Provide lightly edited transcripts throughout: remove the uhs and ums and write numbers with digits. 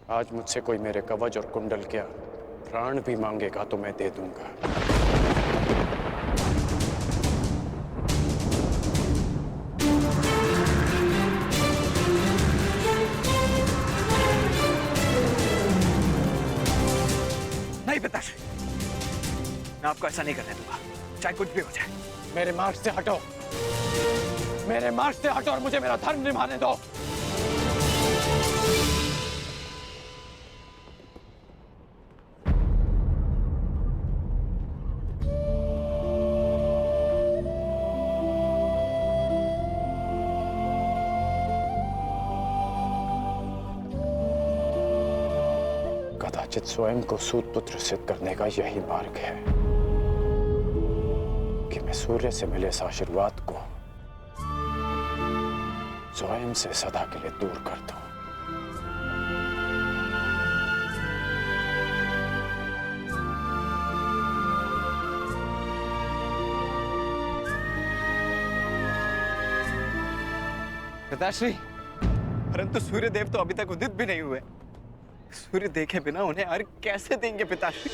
आज मुझसे कोई मेरे कवच और कुंडल क्या प्राण भी मांगेगा तो मैं दे दूंगा। नहीं पिताश्री, मैं आपको ऐसा नहीं करने दूंगा, चाहे कुछ भी हो जाए। मेरे मार्ग से हटो, मेरे मार्ग से हटो और मुझे मेरा धर्म निभाने दो। कदाचित स्वयं को सूत पुत्र सिद्ध करने का यही मार्ग है कि मैं सूर्य से मिले इस आशीर्वाद को स्वयं से सदा के लिए दूर कर दूं। पिताश्री, परंतु सूर्यदेव तो अभी तक उदित भी नहीं हुए। सूर्य देखे बिना उन्हें अर्घ कैसे देंगे पिताश्री?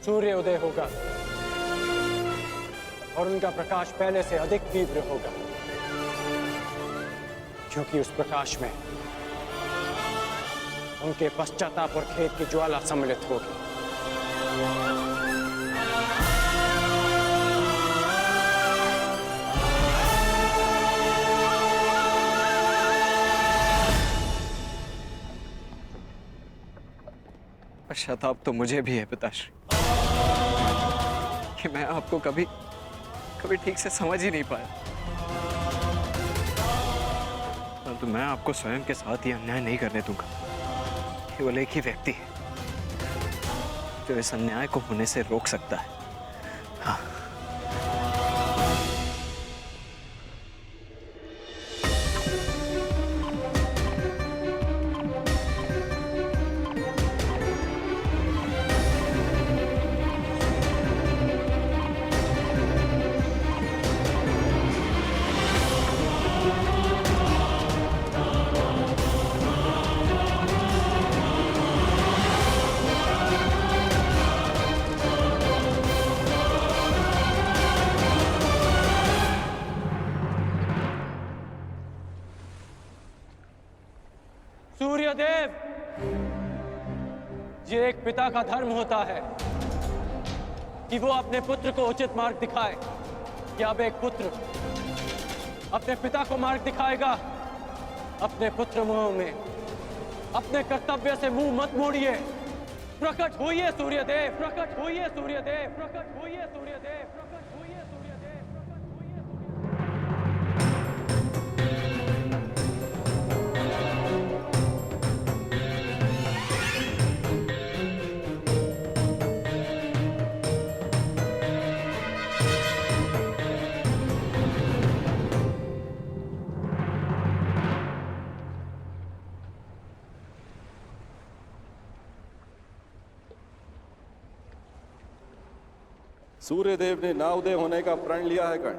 सूर्य उदय होगा और उनका प्रकाश पहले से अधिक तीव्र होगा, क्योंकि उस प्रकाश में उनके पश्चाताप और खेद की ज्वाला सम्मिलित होगी। पश्चाताप तो मुझे भी है पिताश्री, कि मैं आपको कभी ठीक से समझ ही नहीं पाया। परंतु मैं आपको स्वयं के साथ ये अन्याय नहीं करने दूंगा। केवल एक ही व्यक्ति है जो इस अन्याय को होने से रोक सकता है। हाँ, सूर्यदेव, ये एक पिता का धर्म होता है कि वो अपने पुत्र को उचित मार्ग दिखाए। क्या अब एक पुत्र अपने पिता को मार्ग दिखाएगा? अपने पुत्र मुंह में अपने कर्तव्य से मुंह मत मोड़िए। प्रकट होइए सूर्यदेव, प्रकट होइए सूर्यदेव, प्रकट होइए सूर्यदेव, प्रकट होइए सूर्यदेव, प्रकट होइए सूर्यदेव। सूर्यदेव ने ना उदय होने का प्रण लिया है कर्ण।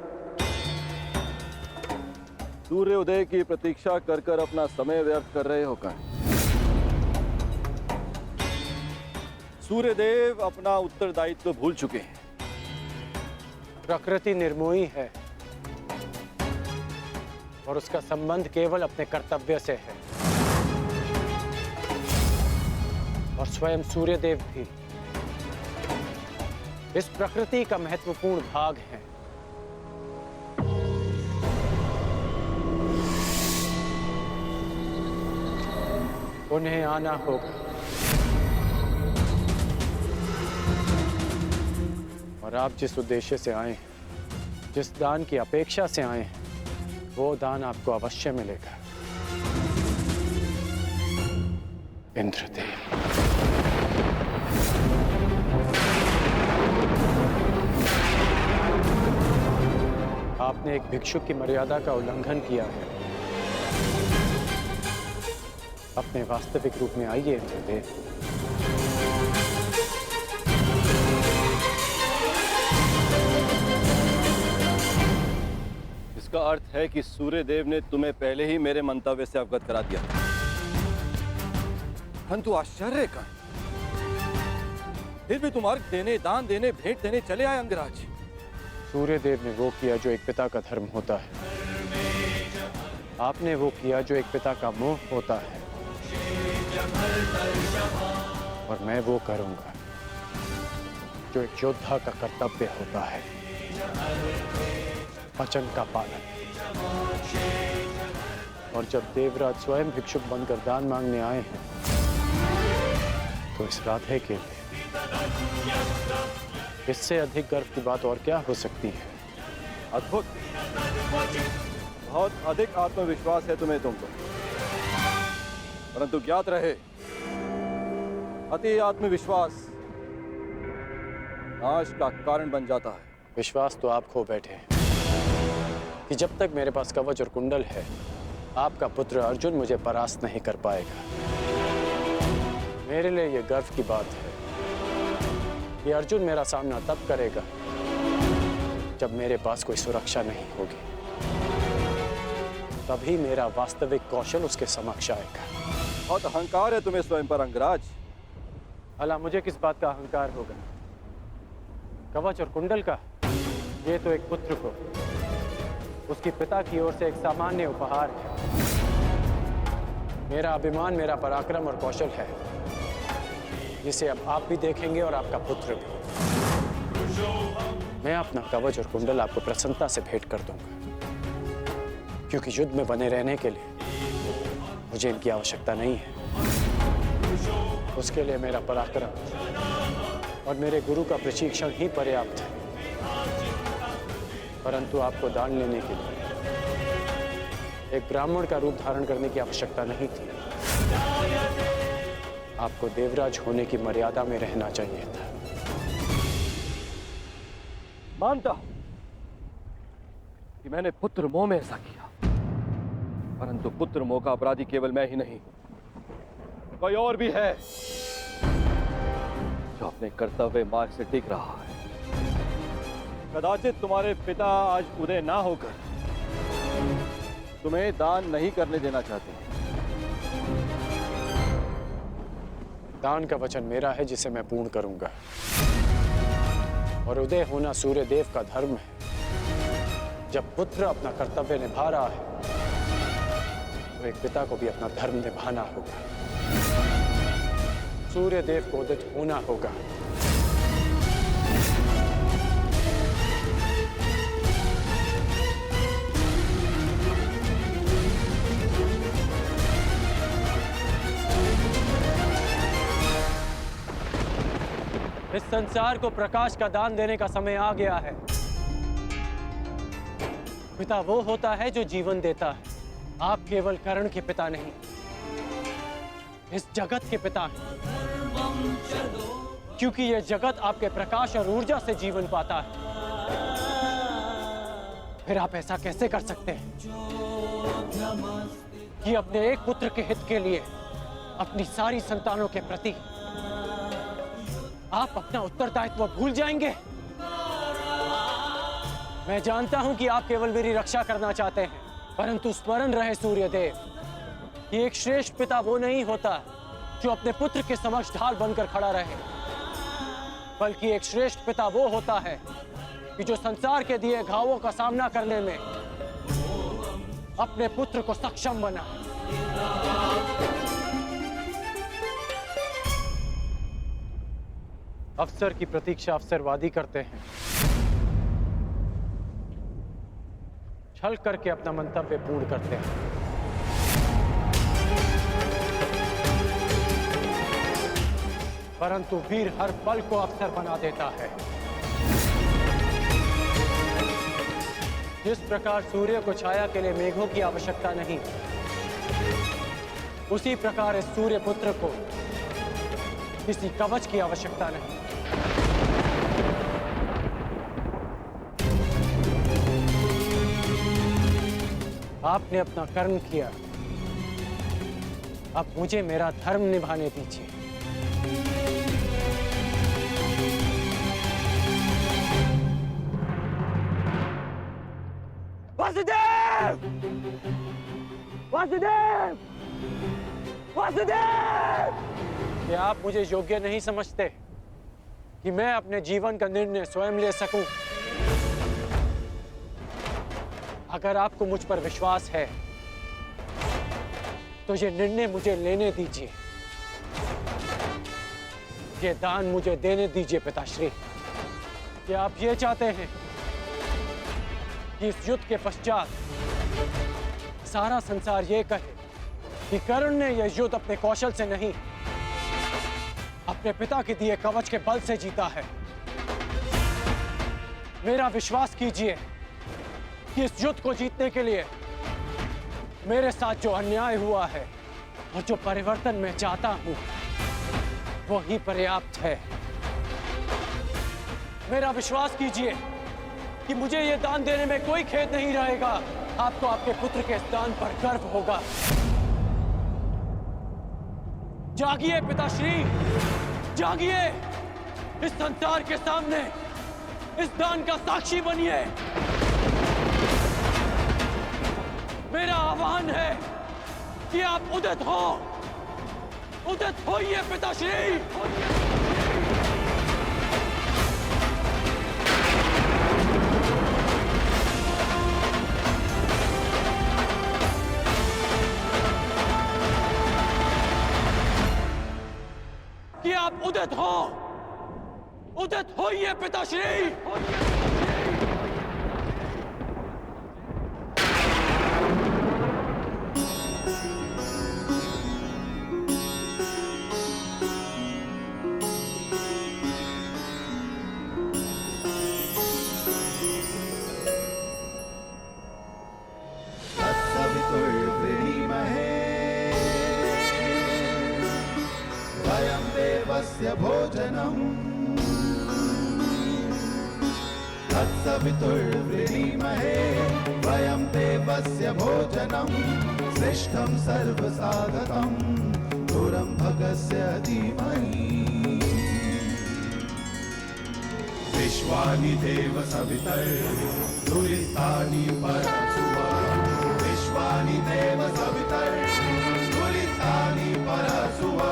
सूर्य उदय की प्रतीक्षा कर कर अपना समय व्यर्थ कर रहे हो कर्ण। सूर्यदेव अपना उत्तरदायित्व भूल चुके हैं। प्रकृति निर्मोही है और उसका संबंध केवल अपने कर्तव्य से है, और स्वयं सूर्यदेव भी इस प्रकृति का महत्वपूर्ण भाग है। उन्हें आना होगा और आप जिस उद्देश्य से आए हैं, जिस दान की अपेक्षा से आए हैं, वो दान आपको अवश्य मिलेगा। इंद्रदेव, आपने एक भिक्षुक की मर्यादा का उल्लंघन किया है। अपने वास्तविक रूप में आइए इंद्रदेव। जिसका अर्थ है कि सूर्यदेव ने तुम्हें पहले ही मेरे मंतव्य से अवगत करा दिया। परंतु आश्चर्य का, फिर भी तुम अर्घ देने, दान देने, भेंट देने चले आए अंगराज। सूर्यदेव ने वो किया जो एक पिता का धर्म होता है, आपने वो किया जो एक पिता का मोह होता है, और मैं वो करूंगा जो एक योद्धा का कर्तव्य होता है, वचन का पालन। और जब देवराज स्वयं भिक्षुक बनकर दान मांगने आए हैं, तो इस राधे के लिए इससे अधिक गर्व की बात और क्या हो सकती है? अद्भुत, बहुत अधिक आत्मविश्वास है तुम्हें तुमको। परंतु ज्ञात रहे, अति आत्मविश्वास नाश का कारण बन जाता है। विश्वास तो आप खो बैठे हैं कि जब तक मेरे पास कवच और कुंडल है, आपका पुत्र अर्जुन मुझे परास्त नहीं कर पाएगा। मेरे लिए यह गर्व की बात है कि अर्जुन मेरा सामना तब करेगा जब मेरे पास कोई सुरक्षा नहीं होगी। तभी मेरा वास्तविक कौशल उसके समक्ष आएगा। बहुत अहंकार है तुम्हें स्वयं पर अंगराज। भला मुझे किस बात का अहंकार होगा? कवच और कुंडल का? ये तो एक पुत्र को उसके पिता की ओर से एक सामान्य उपहार है। मेरा अभिमान, मेरा पराक्रम और कौशल है, जिसे अब आप भी देखेंगे और आपका पुत्र भी। मैं अपना कवच और कुंडल आपको प्रसन्नता से भेंट कर दूंगा, क्योंकि युद्ध में बने रहने के लिए मुझे इनकी आवश्यकता नहीं है। उसके लिए मेरा पराक्रम और मेरे गुरु का प्रशिक्षण ही पर्याप्त है। परंतु आपको दान लेने के लिए एक ब्राह्मण का रूप धारण करने की आवश्यकता नहीं थी। आपको देवराज होने की मर्यादा में रहना चाहिए था। मानता हूं कि मैंने पुत्र मोह में ऐसा किया, परंतु पुत्र मोह का अपराधी केवल मैं ही नहीं, कोई और भी है जो अपने कर्तव्य मार्ग से टिक रहा है। कदाचित तुम्हारे पिता आज उदय ना होकर तुम्हें दान नहीं करने देना चाहते। दान का वचन मेरा है, जिसे मैं पूर्ण करूंगा। और उदय होना सूर्यदेव का धर्म है। जब पुत्र अपना कर्तव्य निभा रहा है, तो एक पिता को भी अपना धर्म निभाना होगा। सूर्यदेव को उदित होना होगा। इस संसार को प्रकाश का दान देने का समय आ गया है। पिता वो होता है जो जीवन देता है। आप केवल कर्ण के पिता नहीं, इस जगत के पिता हैं। क्योंकि यह जगत आपके प्रकाश और ऊर्जा से जीवन पाता है। फिर आप ऐसा कैसे कर सकते हैं कि अपने एक पुत्र के हित के लिए अपनी सारी संतानों के प्रति आप अपना उत्तरदायित्व भूल जाएंगे? मैं जानता हूं कि आप केवल मेरी रक्षा करना चाहते हैं, परंतु स्मरण रहे सूर्यदेव कि एक श्रेष्ठ पिता वो नहीं होता जो अपने पुत्र के समक्ष ढाल बनकर खड़ा रहे, बल्कि एक श्रेष्ठ पिता वो होता है कि जो संसार के दिए घावों का सामना करने में अपने पुत्र को सक्षम बना। अवसर की प्रतीक्षा अवसरवादी करते हैं। छल करके अपना मंतव्य पूर्ण करते हैं। परंतु वीर हर पल को अवसर बना देता है। जिस प्रकार सूर्य को छाया के लिए मेघों की आवश्यकता नहीं, उसी प्रकार इस सूर्य पुत्र को किसी कवच की आवश्यकता नहीं। आपने अपना कर्म किया, अब मुझे मेरा धर्म निभाने दीजिए। वासुदेव! वासुदेव! वासुदेव! क्या आप मुझे योग्य नहीं समझते कि मैं अपने जीवन का निर्णय स्वयं ले सकूं? अगर आपको मुझ पर विश्वास है तो ये निर्णय मुझे लेने दीजिए, ये दान मुझे देने दीजिए पिताश्री। क्या आप ये चाहते हैं कि इस युद्ध के पश्चात सारा संसार ये कहे कि कर्ण ने यह युद्ध अपने कौशल से नहीं, अपने पिता के दिए कवच के बल से जीता है? मेरा विश्वास कीजिए कि इस युद्ध को जीतने के लिए मेरे साथ जो अन्याय हुआ है और जो परिवर्तन मैं चाहता हूं वो ही पर्याप्त है। मेरा विश्वास कीजिए कि मुझे ये दान देने में कोई खेद नहीं रहेगा। आपको आपके पुत्र के इस दान पर गर्व होगा। जागिए पिताश्री, जागिए, इस संसार के सामने इस दान का साक्षी बनिए। मेरा आह्वान है कि आप उदित हो, उदित होइए पिताश्री। कि आप उदित हो, उदित होइए पिताश्री। देवस्य भोजनम् तत्सवितुर्वृणीमहे वयं देवस्य भोजनं श्रेष्ठं सर्वसाधकं दूरं भगस्य धीमहि विश्वानि देव सवितर्दुरितानि परशुवा विश्वानि देव सवितर्दुरितानि परशुवा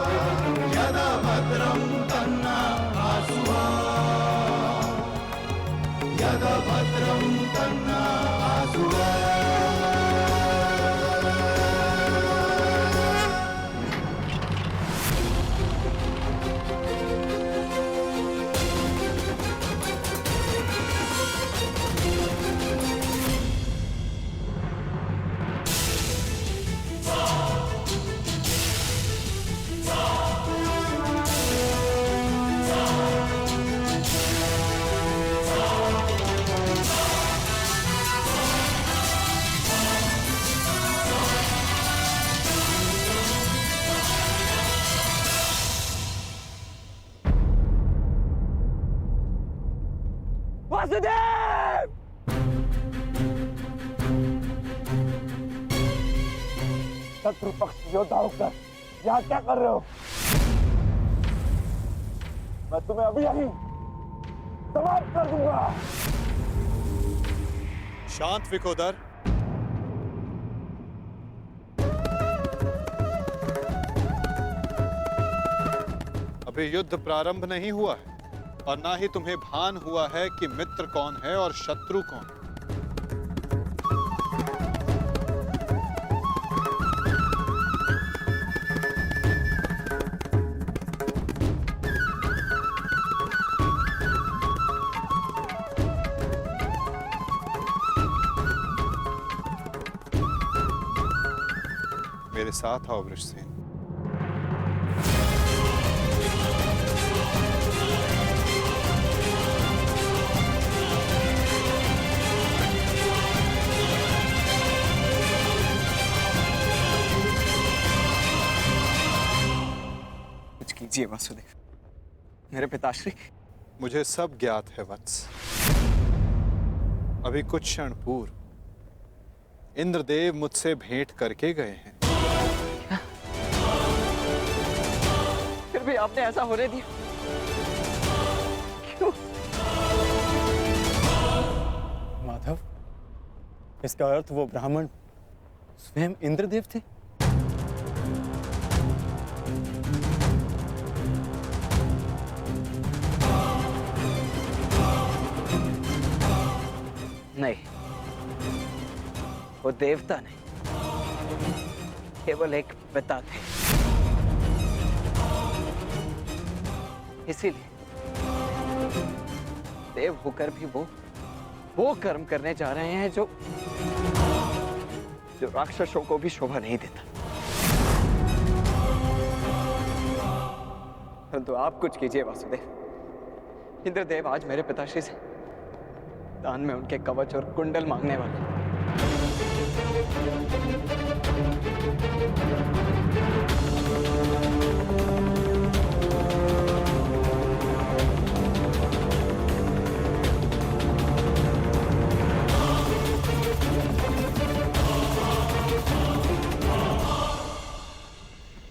यदा भद्रं तन्ना आसुवा यदा भद्रं तन्ना आसुवा। वासुदेव! शत्रु पक्ष योद्धा होकर यहाँ क्या कर रहे हो? मैं तुम्हें अभी यहीं समाप्त कर दूंगा। शांत विकोदर, अभी युद्ध प्रारंभ नहीं हुआ है और ना ही तुम्हें भान हुआ है कि मित्र कौन है और शत्रु कौन। मेरे साथ आओ वृषसेन। कीजिए वासुदेव, मेरे पिताश्री। मुझे सब ज्ञात है वत्स। अभी कुछ क्षण पूर्व इंद्रदेव मुझसे भेंट करके गए हैं। फिर भी आपने ऐसा होने दिया क्यों? माधव, इसका अर्थ वो ब्राह्मण स्वयं इंद्रदेव थे। नहीं, वो देवता नहीं, केवल एक पिता थे। इसीलिए देव होकर भी वो कर्म करने जा रहे हैं जो राक्षसों को भी शोभा नहीं देता। परंतु आप कुछ कीजिए वासुदेव। इंद्रदेव आज मेरे पिताश्री से दान में उनके कवच और कुंडल मांगने वाले।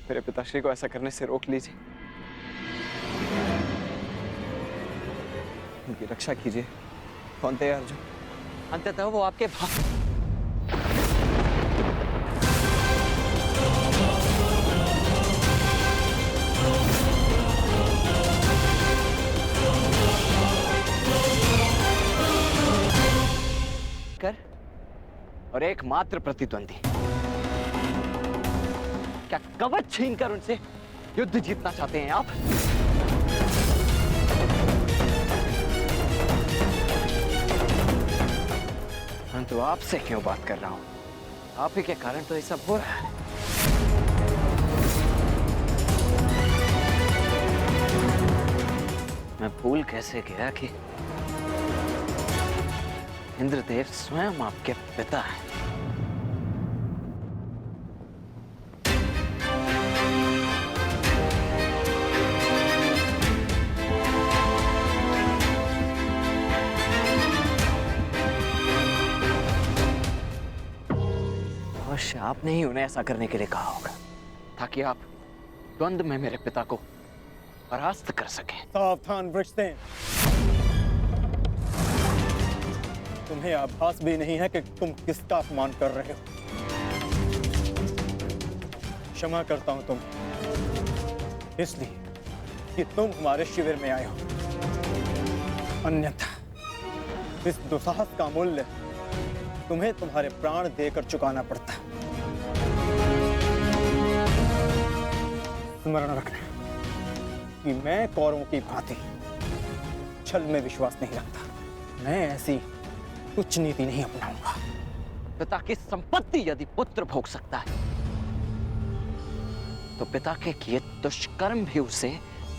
मेरे पिताश्री को ऐसा करने से रोक लीजिए, उनकी रक्षा कीजिए। कौन थे अर्जुन? अंततः वो आपके कर और एकमात्र प्रतिद्वंदी। क्या कवच छीनकर उनसे युद्ध जीतना चाहते हैं आप? परंतु आपसे क्यों बात कर रहा हूं? आप ही के कारण तो ये सब हो रहा है। मैं भूल कैसे गया कि इंद्रदेव स्वयं आपके पिता हैं। अवश्य आपने ही उन्हें ऐसा करने के लिए कहा होगा, ताकि आप द्वंद्व में मेरे पिता को परास्त कर सकें। सावधान वृषसेन, तुम्हें आभास भी नहीं है कि तुम किसका अपमान कर रहे हो। क्षमा करता हूं तुम्हें, इसलिए कि तुम हमारे शिविर में आए हो। अन्यथा इस दुस्साहस का मूल्य तुम्हें तुम्हारे प्राण देकर चुकाना पड़ता। स्मरण रखना कि मैं कौरवों की भांति छल में विश्वास नहीं रखता। मैं ऐसी कुछ नीति नहीं अपनाऊंगा। पिता की संपत्ति यदि पुत्र भोग सकता है, तो पिता के किए दुष्कर्म भी उसे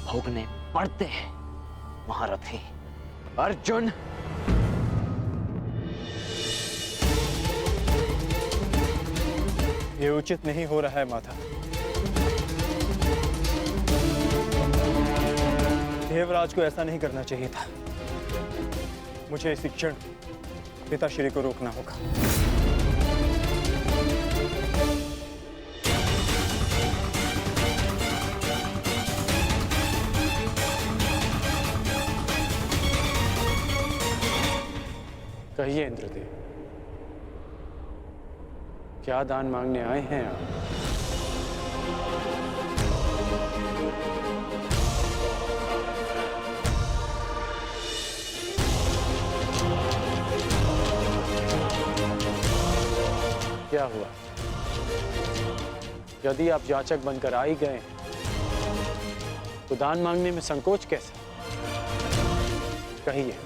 भोगने पड़ते हैं। महारथी अर्जुन, ये उचित नहीं हो रहा है माता। देवराज को ऐसा नहीं करना चाहिए था। मुझे इसी क्षण पिताश्री को रोकना होगा। कहिए इंद्रदेव, क्या दान मांगने आए हैं आप? क्या हुआ? यदि आप याचक बनकर आ ही गए तो दान मांगने में संकोच कैसा? कहिए,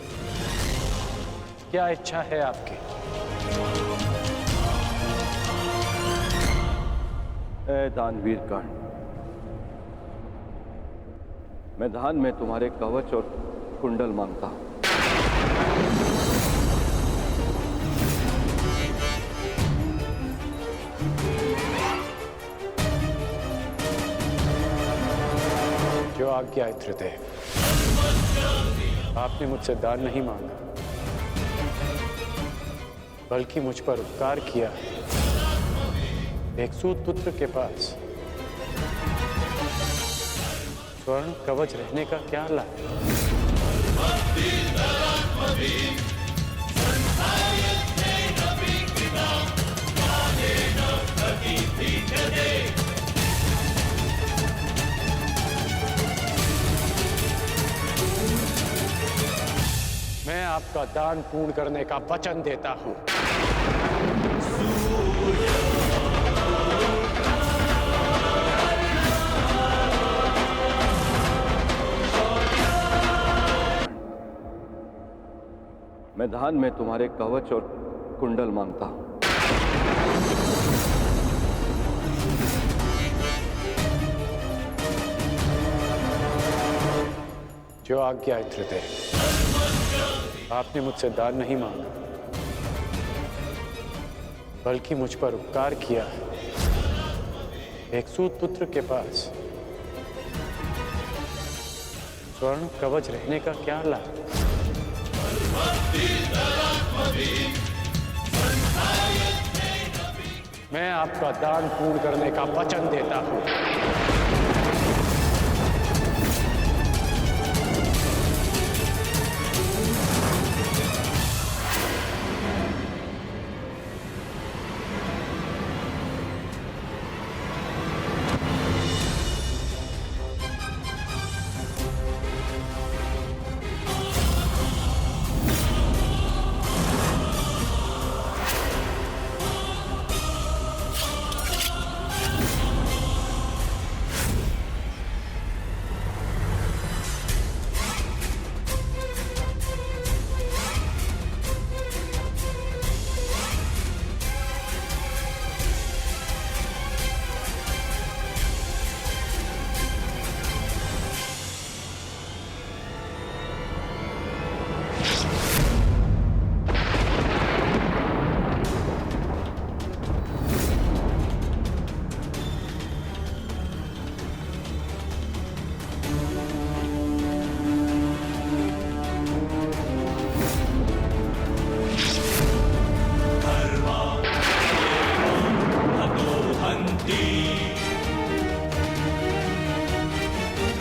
क्या इच्छा है आपकी? दानवीर कर्ण, मैं दान में तुम्हारे कवच और कुंडल मांगता हूं। जो आज्ञा इंद्रदेव। आपने मुझसे दान नहीं मांगा, बल्कि मुझ पर उपकार किया। एक सूत पुत्र के पास स्वर्ण कवच रहने का क्या लाभ? आपका दान पूर्ण करने का वचन देता हूं। मैं दान में तुम्हारे कवच और कुंडल मांगता हूं। जो आज्ञा इंद्रदेव, आपने मुझसे दान नहीं मांगा, बल्कि मुझ पर उपकार किया है। एक सूत पुत्र के पास स्वर्ण कवच रहने का क्या लाभ? मैं आपका दान पूर्ण करने का वचन देता हूं।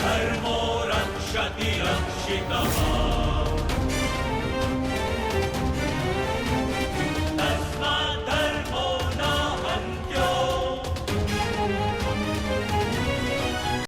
धर्मो रक्षति रक्षितः।